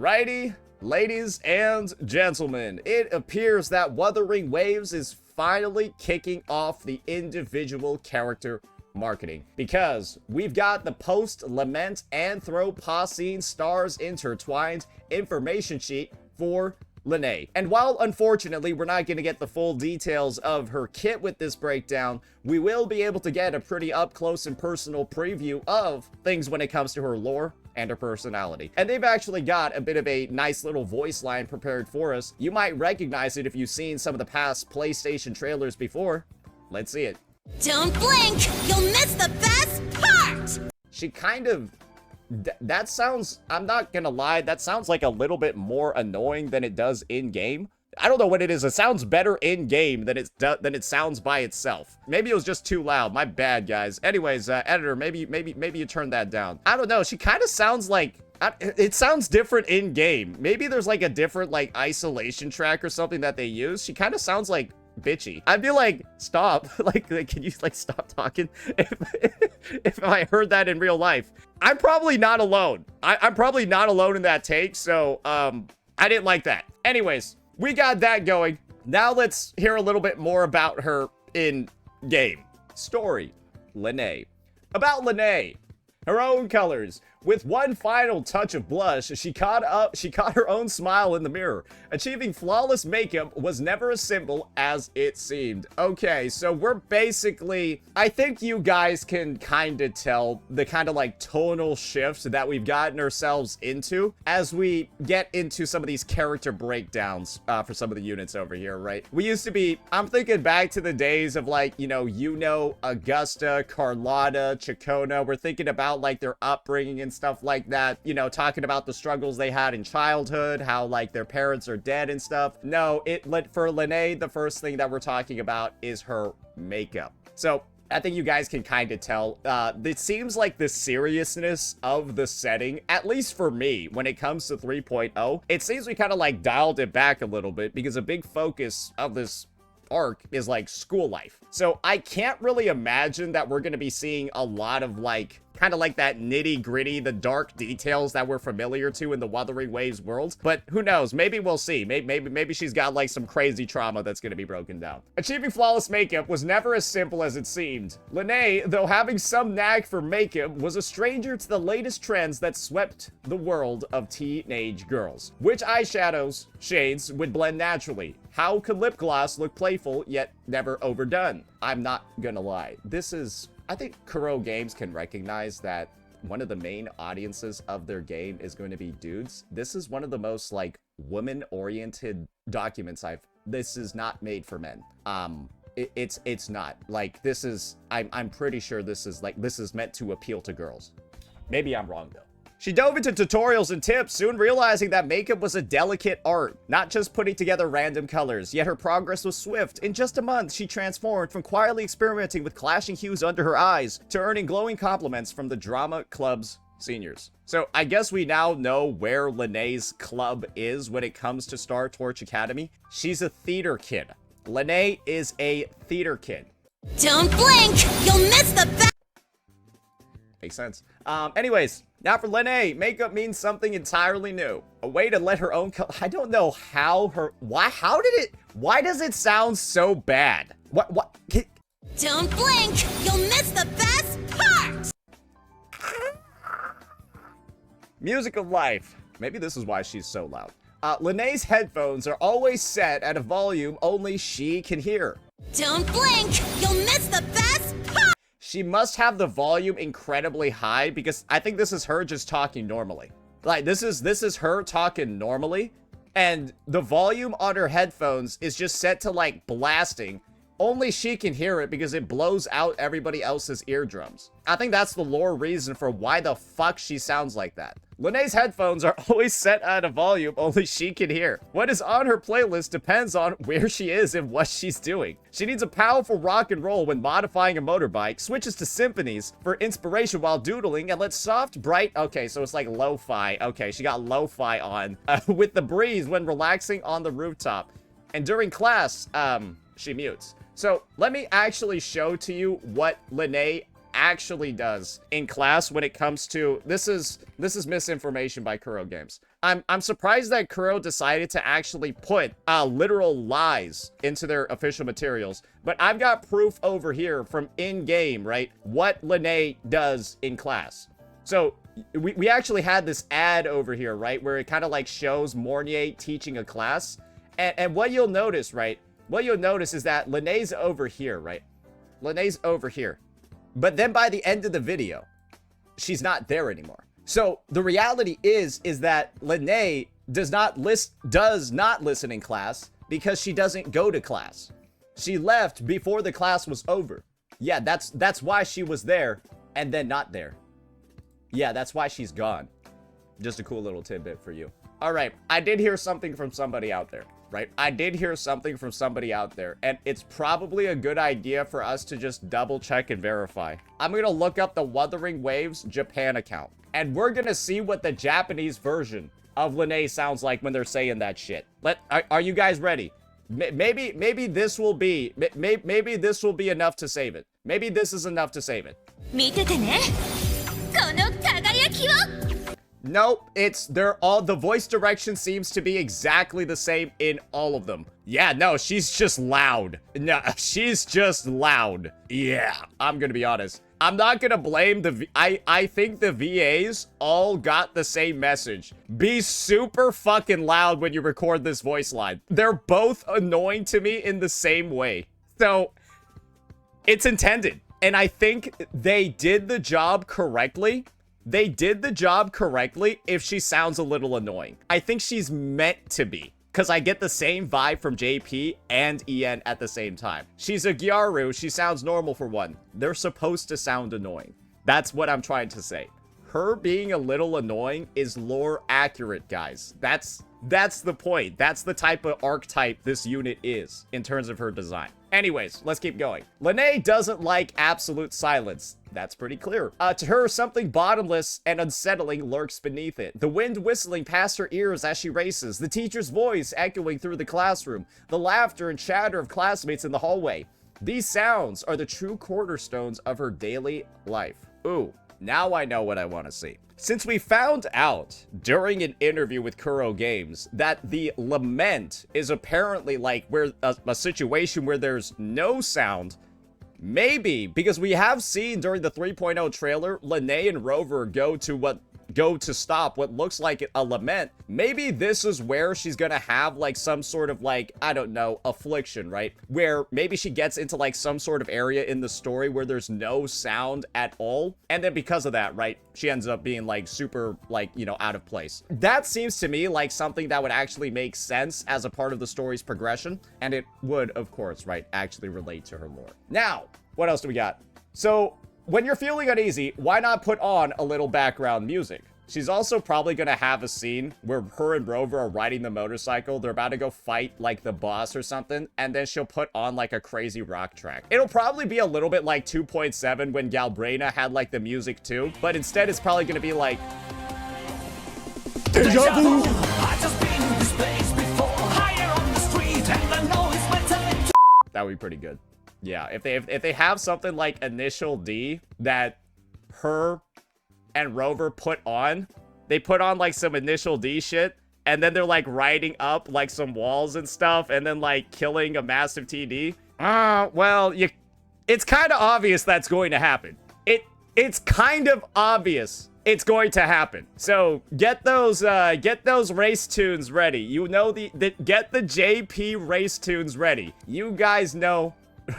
Alrighty, ladies and gentlemen, it appears that Wuthering Waves is finally kicking off the individual character marketing, because we've got the post, lament, Anthropocene stars intertwined information sheet for Lynae. And while unfortunately we're not going to get the full details of her kit with this breakdown, we will be able to get a pretty up close and personal preview of things when it comes to her lore and her personality. And they've actually got a bit of a nice little voice line prepared for us. You might recognize it if you've seen some of the past PlayStation trailers before. Let's see it. Don't blink! You'll miss the best part! She kind of... that sounds... I'm not gonna lie, that sounds like a little bit more annoying than it does in-game. I don't know what it is. It sounds better in-game than it sounds by itself. Maybe it was just too loud. My bad, guys. Anyways, editor, maybe you turn that down. I don't know. She kind of sounds like... it sounds different in-game. Maybe there's like a different like isolation track or something that they use. She kind of sounds like bitchy. I'd be like, stop. like, can you like stop talking? If I heard that in real life. I'm probably not alone. I'm probably not alone in that take. So, I didn't like that. Anyways, we got that going. Now let's hear a little bit more about her in game. Story. Lynae. About Lynae. Her own colors. With one final touch of blush, she caught her own smile in the mirror. Achieving flawless makeup was never as simple as it seemed. Okay, so we're basically... I think you guys can kind of tell the kind of like tonal shift that we've gotten ourselves into as we get into some of these character breakdowns for some of the units over here, right? We used to be... I'm thinking back to the days of like, you know, Augusta, Carlotta, Chacona. We're thinking about like their upbringing and stuff like that, you know, talking about the struggles they had in childhood, how like their parents are dead and stuff. No, for Lynae, the first thing that we're talking about is her makeup. So I think you guys can kind of tell, it seems like the seriousness of the setting, at least for me, when it comes to 3.0, it seems we kind of like dialed it back a little bit, because a big focus of this arc is like school life. So I can't really imagine that we're going to be seeing a lot of like kind of like that nitty gritty, the dark details that we're familiar to in the Wuthering Waves world. But who knows? Maybe we'll see. Maybe she's got like some crazy trauma that's going to be broken down. Achieving flawless makeup was never as simple as it seemed. Lynae, though having some knack for makeup, was a stranger to the latest trends that swept the world of teenage girls. Which eyeshadows, shades would blend naturally? How could lip gloss look playful yet never overdone? I'm not gonna lie. I think Kuro Games can recognize that one of the main audiences of their game is going to be dudes. This is one of the most like woman-oriented documents this is not made for men. It's not. Like I'm pretty sure this is meant to appeal to girls. Maybe I'm wrong though. She dove into tutorials and tips, soon realizing that makeup was a delicate art, not just putting together random colors, yet her progress was swift. In just a month, she transformed from quietly experimenting with clashing hues under her eyes to earning glowing compliments from the drama club's seniors. So I guess we now know where Lynae's club is when it comes to Star Torch Academy. She's a theater kid. Lynae is a theater kid. Don't blink! You'll miss the best! Makes sense. Anyways, now for Lynae, makeup means something entirely new. A way to let her own I don't know how why does it sound so bad? What? Don't blink! You'll miss the best part! Music of life. Maybe this is why she's so loud. Lynae's headphones are always set at a volume only she can hear. Don't blink! You'll miss the best part! She must have the volume incredibly high, because I think this is her just talking normally. Like, this is her talking normally, and the volume on her headphones is just set to, like, blasting. Only she can hear it because it blows out everybody else's eardrums. I think that's the lore reason for why the fuck she sounds like that. Lynae's headphones are always set at a volume only she can hear. What is on her playlist depends on where she is and what she's doing. She needs a powerful rock and roll when modifying a motorbike, switches to symphonies for inspiration while doodling, and lets soft, bright... Okay, so it's like lo-fi. Okay, she got lo-fi on. With the breeze when relaxing on the rooftop. And during class, she mutes. So let me actually show to you what Lynae actually does in class when it comes to this is misinformation by Kuro Games. I'm surprised that Kuro decided to actually put literal lies into their official materials, but I've got proof over here from in-game, right, what Lynae does in class. So we actually had this ad over here, right, where it kind of like shows Mornier teaching a class, and what you'll notice, right, what you'll notice is that Lynae's over here, right? Lynae's over here. But then by the end of the video, she's not there anymore. So the reality is that Lynae does not listen in class because she doesn't go to class. She left before the class was over. Yeah, that's why she was there and then not there. Yeah, that's why she's gone. Just a cool little tidbit for you. All right, I did hear something from somebody out there, right? I did hear something from somebody out there, and it's probably a good idea for us to just double check and verify. I'm gonna look up the Wuthering Waves Japan account, and we're gonna see what the Japanese version of Lynae sounds like when they're saying that shit. Are you guys ready? Maybe this will be maybe this will be enough to save it. Maybe this is enough to save it. 見ててね。この輝きを。 Nope, the voice direction seems to be exactly the same in all of them. Yeah, no, she's just loud. No, she's just loud. Yeah, I'm gonna be honest. I'm not gonna blame I think the VAs all got the same message. Be super fucking loud when you record this voice line. They're both annoying to me in the same way. So, it's intended. And I think they did the job correctly. They did the job correctly if she sounds a little annoying. I think she's meant to be, because I get the same vibe from JP and EN at the same time. She's a Gyaru, she sounds normal for one. They're supposed to sound annoying. That's what I'm trying to say. Her being a little annoying is lore accurate, guys. That's the point. That's the type of archetype this unit is in terms of her design. Anyways, let's keep going. Lynae doesn't like absolute silence. That's pretty clear. To her, something bottomless and unsettling lurks beneath it. The wind whistling past her ears as she races, the teacher's voice echoing through the classroom, the laughter and chatter of classmates in the hallway. These sounds are the true cornerstones of her daily life. Ooh, now I know what I want to see. Since we found out during an interview with Kuro Games that the lament is apparently like where a situation where there's no sound, maybe because we have seen during the 3.0 trailer, Lynae and Rover go to stop what looks like a lament. Maybe this is where she's gonna have like some sort of like, I don't know, affliction, right? Where maybe she gets into like some sort of area in the story where there's no sound at all. And then because of that, right, she ends up being like super like, you know, out of place. That seems to me like something that would actually make sense as a part of the story's progression. And it would, of course, right, actually relate to her lore. Now, what else do we got? So, when you're feeling uneasy, why not put on a little background music? She's also probably gonna have a scene where her and Rover are riding the motorcycle. They're about to go fight like the boss or something, and then she'll put on like a crazy rock track. It'll probably be a little bit like 2.7 when Galbraina had like the music too, but instead it's probably gonna be like Deja vu! That would be pretty good. Yeah, if they have something like Initial D that her and Rover put on, they put on like some Initial D shit, and then they're like riding up like some walls and stuff, and then like killing a massive TD. Well, it's kind of obvious that's going to happen. It's kind of obvious it's going to happen. So get those race tunes ready. You know get the JP race tunes ready. You guys know.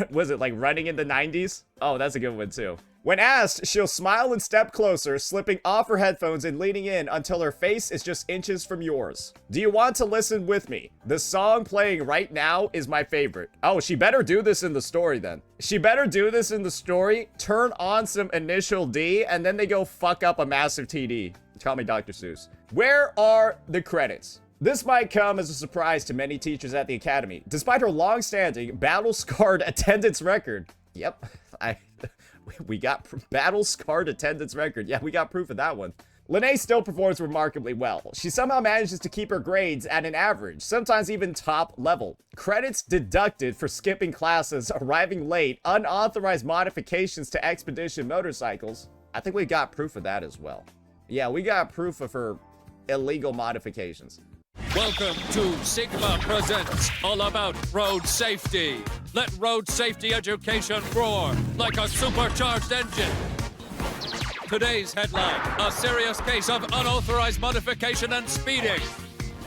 Was it like Running in the 90s? Oh, that's a good one too. When asked, she'll smile and step closer, slipping off her headphones and leaning in until her face is just inches from yours. Do you want to listen with me? The song playing right now is my favorite. Oh, she better do this in the story then. She better do this in the story, turn on some Initial D, and then they go fuck up a massive TD. Call me Dr. Seuss. Where are the credits? This might come as a surprise to many teachers at the academy. Despite her long-standing, battle-scarred attendance record. Yep, we got battle-scarred attendance record. Yeah, we got proof of that one. Lynae still performs remarkably well. She somehow manages to keep her grades at an average, sometimes even top level. Credits deducted for skipping classes, arriving late, unauthorized modifications to expedition motorcycles. I think we got proof of that as well. Yeah, we got proof of her illegal modifications. Welcome to Sigma Presents All About Road Safety. Let road safety education roar like a supercharged engine. Today's headline, a serious case of unauthorized modification and speeding.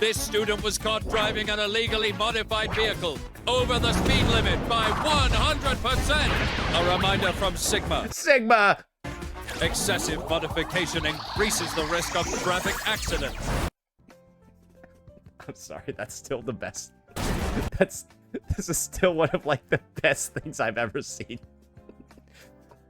This student was caught driving an illegally modified vehicle over the speed limit by 100%. A reminder from Sigma. Sigma! Excessive modification increases the risk of traffic accidents. I'm sorry, that's still the best. This is still one of like the best things I've ever seen.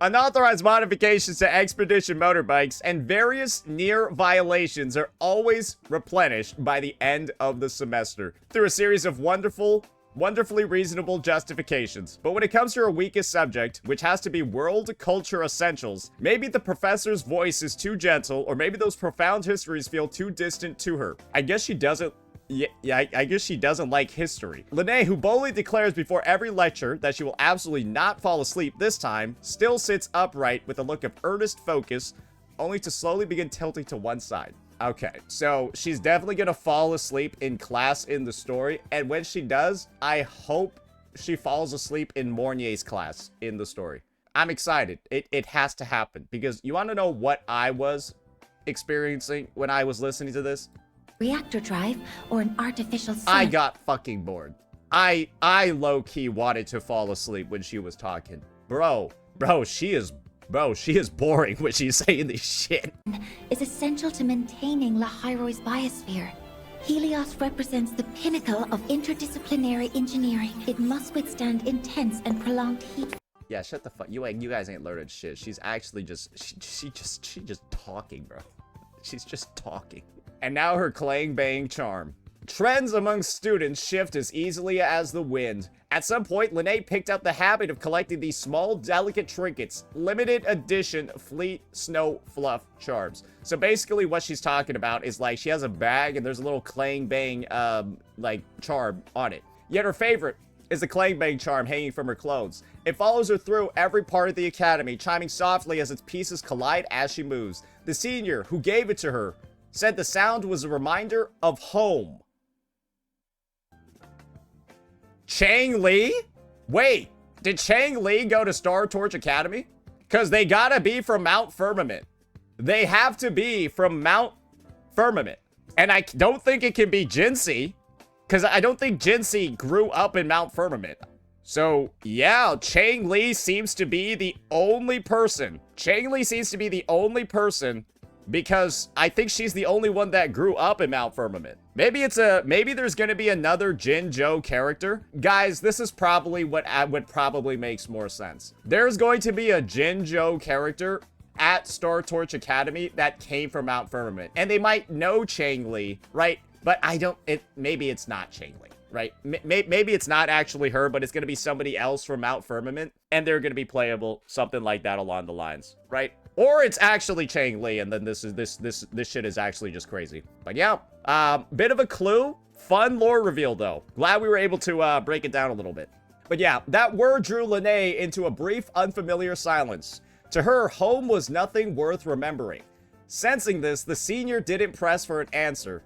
Unauthorized modifications to expedition motorbikes and various near violations are always replenished by the end of the semester through a series of wonderfully reasonable justifications. But when it comes to her weakest subject, which has to be world culture essentials, maybe the professor's voice is too gentle, or maybe those profound histories feel too distant to her. I guess she doesn't I guess she doesn't like history. Lynae, who boldly declares before every lecture that she will absolutely not fall asleep this time, still sits upright with a look of earnest focus, only to slowly begin tilting to one side. Okay, so she's definitely gonna fall asleep in class in the story, and when she does, I hope she falls asleep in Mornier's class in the story. I'm excited. It has to happen, because you want to know what I was experiencing when I was listening to this? Reactor drive or an artificial sun. I got fucking bored. I low-key wanted to fall asleep when she was talking. Bro, she is boring when she's saying this shit. Is essential to maintaining Lahairo's biosphere. Helios represents the pinnacle of interdisciplinary engineering. It must withstand intense and prolonged heat. Yeah, shut the fuck. You guys ain't learning shit. She's actually just she just talking, bro. She's just talking. And now her Clang Bang charm. Trends among students shift as easily as the wind. At some point, Lynae picked up the habit of collecting these small, delicate trinkets, limited edition Fleet Snow Fluff charms. So basically what she's talking about is like she has a bag and there's a little Clang Bang, like charm on it. Yet her favorite is the Clang Bang charm hanging from her clothes. It follows her through every part of the academy, chiming softly as its pieces collide as she moves. The senior who gave it to her said the sound was a reminder of home. Chang Li? Wait, did Chang Li go to Star Torch Academy? Because they gotta be from Mount Firmament. They have to be from Mount Firmament. And I don't think it can be Jinsei, because I don't think Jinsei grew up in Mount Firmament. So, yeah, Chang Li seems to be the only person. Chang Li seems to be the only person because I think she's the only one that grew up in Mount Firmament. Maybe there's gonna be another Jinzhou character. Guys, this is probably what probably makes more sense. There's going to be a Jinzhou character at Star Torch Academy that came from Mount Firmament. And they might know Chang Li, right? But maybe it's not Chang Li, right? Maybe it's not actually her, but it's gonna be somebody else from Mount Firmament, and they're gonna be playable, something like that along the lines, right? Or it's actually Chang Li, and then this shit is actually just crazy. But yeah, bit of a clue. Fun lore reveal, though. Glad we were able to break it down a little bit. But yeah, that word drew Lynae into a brief, unfamiliar silence. To her, home was nothing worth remembering. Sensing this, the senior didn't press for an answer,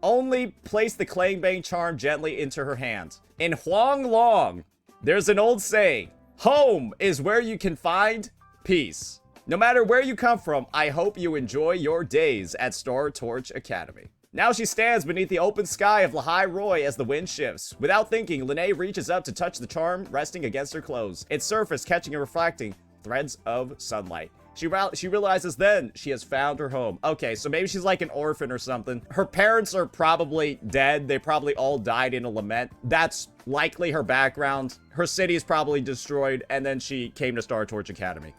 only placed the Clang Bang charm gently into her hand. In Huang Long, there's an old saying, home is where you can find peace. No matter where you come from, I hope you enjoy your days at Star Torch Academy. Now she stands beneath the open sky of Lahai as the wind shifts. Without thinking, Lynae reaches up to touch the charm resting against her clothes, its surface catching and reflecting threads of sunlight. She realizes then she has found her home. Okay, so maybe she's like an orphan or something. Her parents are probably dead. They probably all died in a lament. That's likely her background. Her city is probably destroyed, and then she came to Star Torch Academy.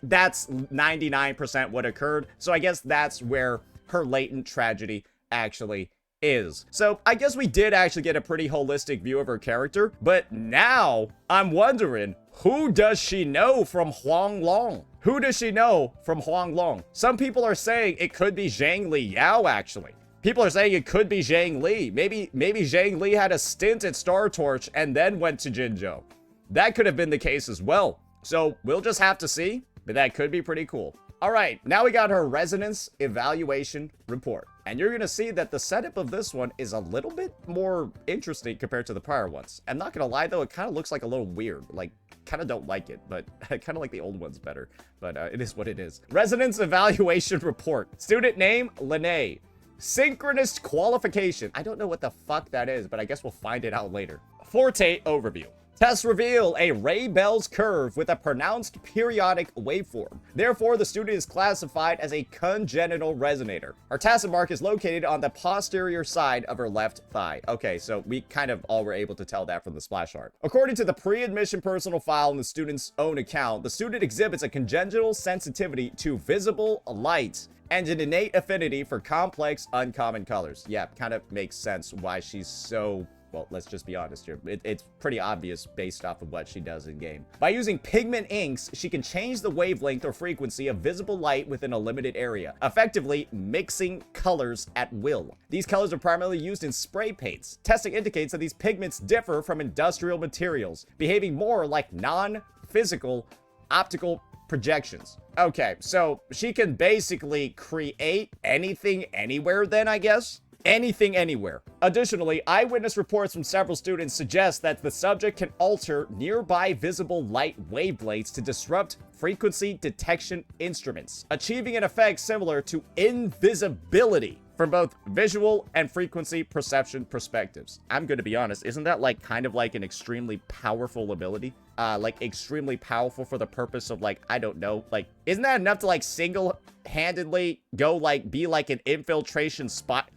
That's 99% what occurred, so I guess that's where her latent tragedy actually is. So I guess we did actually get a pretty holistic view of her character, but now I'm wondering, who does she know from Huang Long? Who does she know from Huang Long? Some people are saying it could be Zhang Li Yao, actually. People are saying it could be Zhang Li. Maybe Zhang Li had a stint at Star Torch and then went to Jinzhou. That could have been the case as well. So we'll just have to see, but that could be pretty cool. All right, now we got her resonance evaluation report. And you're going to see that the setup of this one is a little bit more interesting compared to the prior ones. I'm not going to lie, though, it kind of looks like a little weird. Like, kind of don't like it, but I kind of like the old ones better. But it is what it is. Resonance evaluation report. Student name, Lynae. Synchronous qualification. I don't know what the fuck that is, but I guess we'll find it out later. Forte overview. Tests reveal a Ray-Bell's curve with a pronounced periodic waveform. Therefore, the student is classified as a congenital resonator. Her tacit mark is located on the posterior side of her left thigh. Okay, so we kind of all were able to tell that from the splash art. According to the pre-admission personal file in the student's own account, the student exhibits a congenital sensitivity to visible light and an innate affinity for complex, uncommon colors. Yeah, kind of makes sense why she's so... Well, let's just be honest here. It's pretty obvious based off of what she does in game. By using pigment inks, she can change the wavelength or frequency of visible light within a limited area, effectively mixing colors at will. These colors are primarily used in spray paints. Testing indicates that these pigments differ from industrial materials, behaving more like non-physical optical projections. Okay, so she can basically create anything anywhere then, I guess? Anything anywhere. Additionally, eyewitness reports from several students suggest that the subject can alter nearby visible light wavelengths to disrupt frequency detection instruments, achieving an effect similar to invisibility from both visual and frequency perception perspectives. I'm going to be honest, isn't that like kind of like an extremely powerful ability? Like extremely powerful for the purpose of like, I don't know, like, isn't that enough to like single-handedly go like, be like an infiltration spot?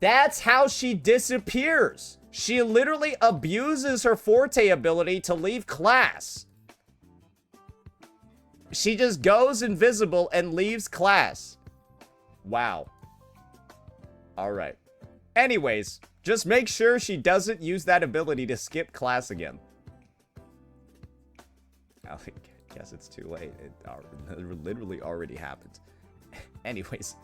That's how she disappears. She literally abuses her Forte ability to leave class. She just goes invisible and leaves class. Wow. All right. Anyways, just make sure she doesn't use that ability to skip class again. I guess it's too late. It literally already happened. Anyways,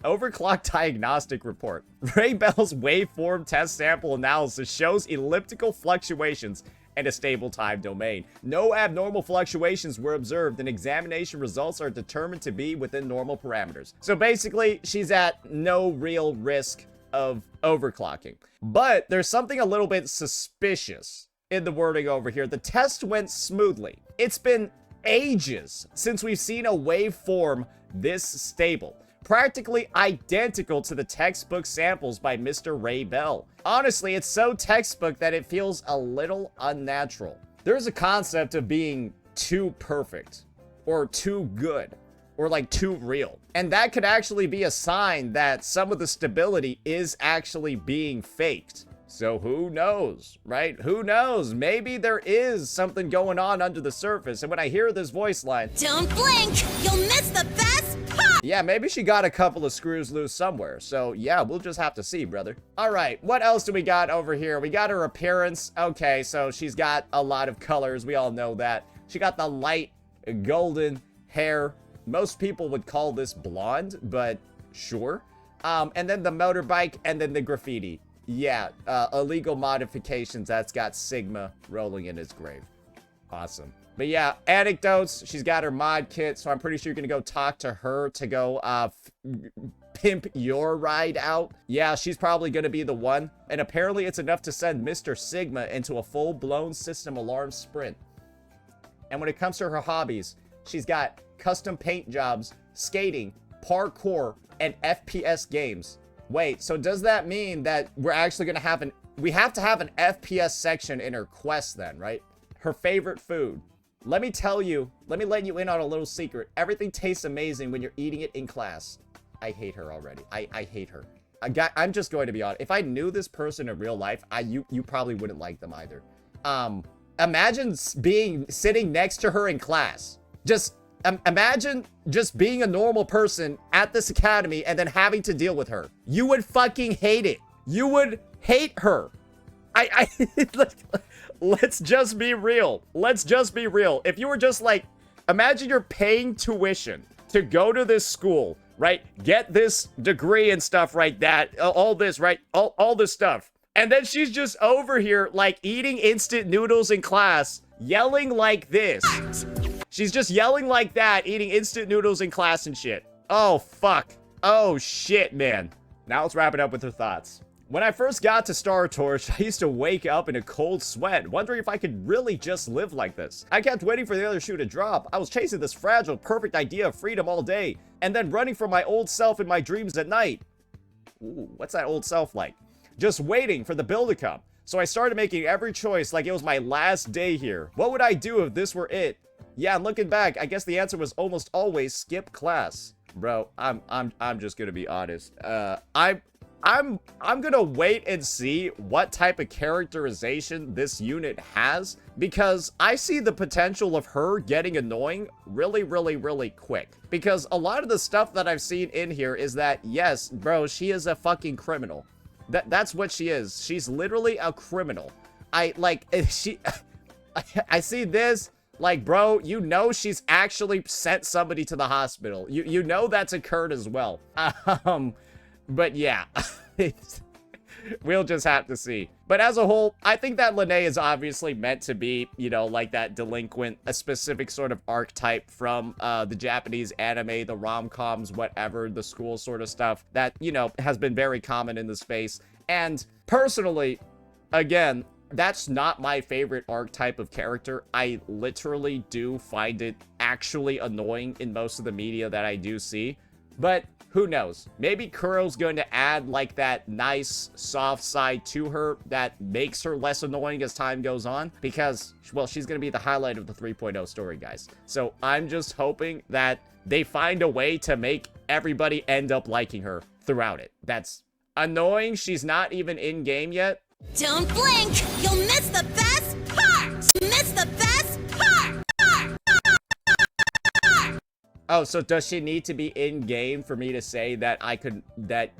overclock diagnostic report. Ray-Bell's waveform test sample analysis shows elliptical fluctuations and a stable time domain. No abnormal fluctuations were observed, and examination results are determined to be within normal parameters. So basically, she's at no real risk of overclocking. But there's something a little bit suspicious in the wording over here. The test went smoothly. It's been ages since we've seen a waveform this stable, practically identical to the textbook samples by Mr. Ray-Bell. Honestly, it's so textbook that it feels a little unnatural. There's a concept of being too perfect, or too good, or like too real. And that could actually be a sign that some of the stability is actually being faked. So who knows, right? Who knows? Maybe there is something going on under the surface. And when I hear this voice line, don't blink, you'll miss the best part. Yeah, maybe she got a couple of screws loose somewhere. So yeah, we'll just have to see, brother. All right, what else do we got over here? We got her appearance. Okay, so she's got a lot of colors. We all know that. She got the light golden hair. Most people would call this blonde, but sure. And then the motorbike and then the graffiti. Yeah, illegal modifications. That's got Sigma rolling in his grave. Awesome. But yeah, anecdotes. She's got her mod kit, so I'm pretty sure you're gonna go talk to her to go pimp your ride out. Yeah, she's probably gonna be the one. And apparently it's enough to send Mr. Sigma into a full-blown system alarm sprint. And when it comes to her hobbies, she's got custom paint jobs, skating, parkour, and FPS games. Wait, so does that mean that we're actually gonna have we have to have an FPS section in her quest then, right? Her favorite food. Let me let you in on a little secret. Everything tastes amazing when you're eating it in class. I hate her already. I hate her. I'm just going to be honest. If I knew this person in real life, you probably wouldn't like them either. Imagine sitting next to her in class. Imagine just being a normal person at this academy and then having to deal with her. You would fucking hate it. You would hate her. Let's just be real. Let's just be real. If you were just like Imagine you're paying tuition to go to this school, right? Get this degree and stuff, right? All this, right? All this stuff. And then she's just over here, like, eating instant noodles in class, yelling like this. She's just yelling like that, eating instant noodles in class and shit. Oh, fuck. Oh, shit, man. Now let's wrap it up with her thoughts. When I first got to Star Torch, I used to wake up in a cold sweat, wondering if I could really just live like this. I kept waiting for the other shoe to drop. I was chasing this fragile, perfect idea of freedom all day, and then running from my old self in my dreams at night. Ooh, what's that old self like? Just waiting for the bill to come. So I started making every choice like it was my last day here. What would I do if this were it? Yeah, and looking back, I guess the answer was almost always skip class. Bro, I'm just gonna be honest. I'm gonna wait and see what type of characterization this unit has, because I see the potential of her getting annoying really, really, really quick. Because a lot of the stuff that I've seen in here is that, yes, bro, she is a fucking criminal. That's what she is. She's literally a criminal. I see this, like, bro, you know she's actually sent somebody to the hospital. You know that's occurred as well. But yeah, we'll just have to see. But as a whole, I think that Lynae is obviously meant to be, you know, like that delinquent, a specific sort of archetype from the Japanese anime, the rom-coms, whatever, the school sort of stuff that, you know, has been very common in the space. And personally, again, that's not my favorite archetype of character. I literally do find it actually annoying in most of the media that I do see. But who knows? Maybe Kuro's going to add like that nice soft side to her that makes her less annoying as time goes on, because, well, she's going to be the highlight of the 3.0 story, guys. So I'm just hoping that they find a way to make everybody end up liking her throughout it. That's annoying. She's not even in game yet. Don't blink! You'll miss the best part! Miss the best part! Oh, so does she need to be in game for me to say that that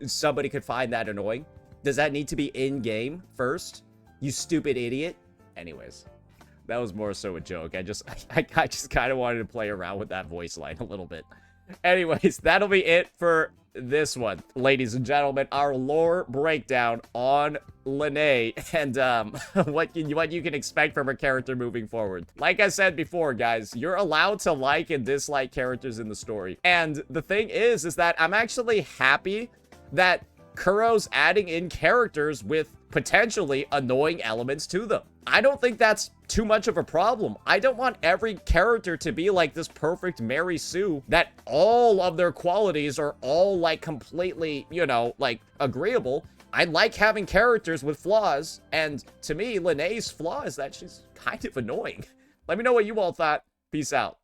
somebody could find that annoying? Does that need to be in game first? You stupid idiot. Anyways, that was more so a joke. I just kind of wanted to play around with that voice line a little bit. Anyways, that'll be it for this one, ladies and gentlemen, our lore breakdown on Lynae and what you can expect from her character moving forward. Like I said before, guys, you're allowed to like and dislike characters in the story. And the thing is that I'm actually happy that Kuro's adding in characters with potentially annoying elements to them. I don't think that's too much of a problem. I don't want every character to be like this perfect Mary Sue that all of their qualities are all like completely, you know, like agreeable. I like having characters with flaws, and to me, Lynae's flaw is that she's kind of annoying. Let me know what you all thought. Peace out.